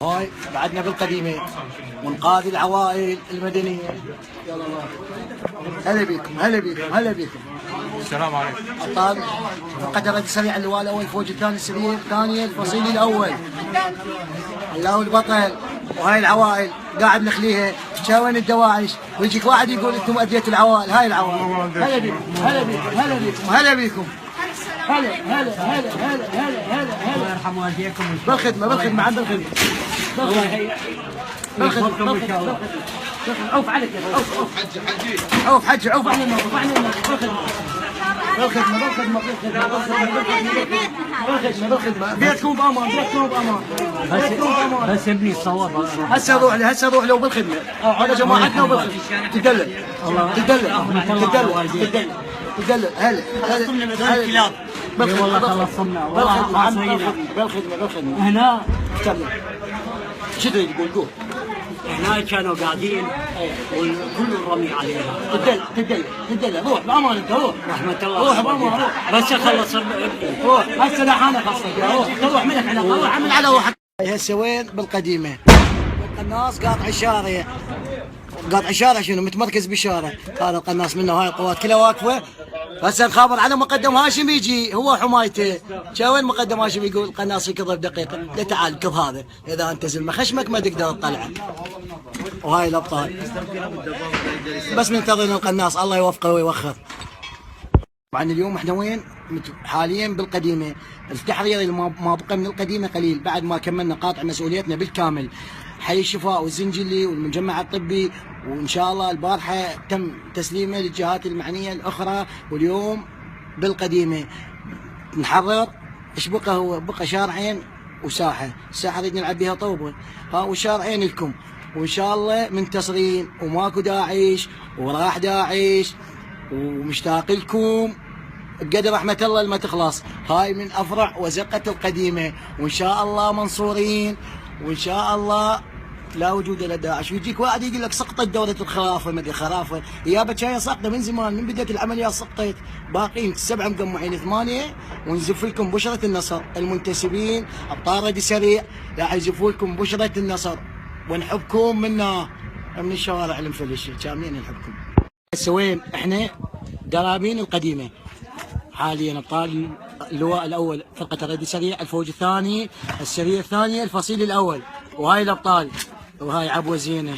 هاي بعدنا بالقديمة ونقاذي العوائل المدنية. يلا الله. هلا بيكم هلا بيكم هلا بيكم. السلام عليكم. ابطال فرقة الرد السريع اللواء الاول فوج الثاني السريع الثاني الفصيل الاول. الله البطل. وهاي العوائل قاعد نخليها وين الدواعش ويجيك واحد يقول انتم اذيتوا العوائل. هاي العوائل هلا بيكم هلا بيكم هلا بيكم هلا بيكم هلا هلا هلا هلا هلا هلا الله يرحم والديكم. بالخدمة بالخدمة عند الخدمة بالخدمة. عوف عليك يا عوف حجي عوف على النار عوف على النار بالخدمة بالخدمة بالخدمة بالخدمة بيتكم بأمان بيتكم بأمان بس ابني صور هسه روح لي هسه روح له بالخدمة على جماعتنا وبالخدمة. تدلل تدلل تدلل هلا هلا والله خلصنا والله بالخدمة هنا شو تريد تقول قول. هنا كانوا قاعدين والكل رمي عليها. تدلل روح بأمان انت روح رحمة الله روح بأمان روح بس خلص روح هسه لحالك خلصك روح منك على روح عمل على روحك. هسه وين بالقديمة القناص قاطع الشارع قاطع الشارع شنو متمركز بالشارع. هذا القناص منه هاي القوات كلها واقفة. هسه نخابر على مقدم هاشم يجي هو حمايته. وين مقدم هاشم يقول القناص يكضر بدقيقة. لا تعال كض هذا اذا انت زلمة خشمك ما تقدر تطلعه. وهاي الابطال بس ننتظر القناص الله يوفقه ويوخر. طبعا اليوم احنا وين حاليا بالقديمة. التحرير اللي ما بقى من القديمة قليل بعد ما كملنا قاطع مسؤوليتنا بالكامل. حي الشفاء والزنجلي والمجمع الطبي وان شاء الله البارحة تم تسليمه للجهات المعنية الاخرى. واليوم بالقديمة نحرر ايش بقى هو بقى شارعين وساحة. الساحة نريد نلعب بها طوبة والشارعين لكم وان شاء الله منتصرين وماكو داعش وراح داعش ومشتاق لكم بقدر رحمة الله لما تخلص. هاي من افرع وزقة القديمة وان شاء الله منصورين وان شاء الله لا وجود لداعش. ويجيك واحد يقول لك سقطت دولة الخرافة ما ادري خرافة يابا كان ساقطة من زمان من بدأت العمليات سقطت. باقين 7 مجمعين 8 ونزف لكم بشرة النصر. المنتسبين ابطال رد سريع راح يزفوا لكم بشرة النصر ونحبكم من الشوارع المفلشة كاملين نحبكم. هسه وين احنا درابين القديمة حاليا ابطال اللواء الاول فرقة الرد السريع الفوج الثاني السريع الثاني الفصيل الاول. وهاي الابطال وهاي عبوة زينة.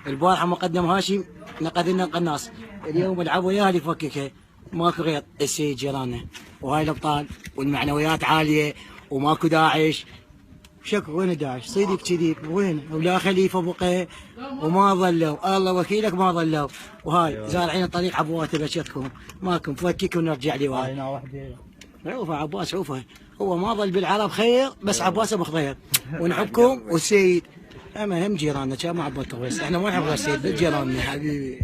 البارحة مقدم هاشم نقذ لنا القناص. اليوم العبوة يا اللي يفككها ماكو غير السيد جيراننا. وهاي الابطال والمعنويات عالية وماكو داعش. شكو وين داعش صيدك كذي وين ولا خليفة بقى وما ظلوا الله وكيلك ما ظلوا. وهاي زارعين الطريق عبوات بشركم ماكم فكك ونرجع لي واحد. عوفه عباس عوفه هو ما ظل بالعرب خير بس عباس ابو خضير ونحبكم والسيد اما هم جيراننا كان ما عبود بس احنا ما نحب السيد جيراننا حبيبي.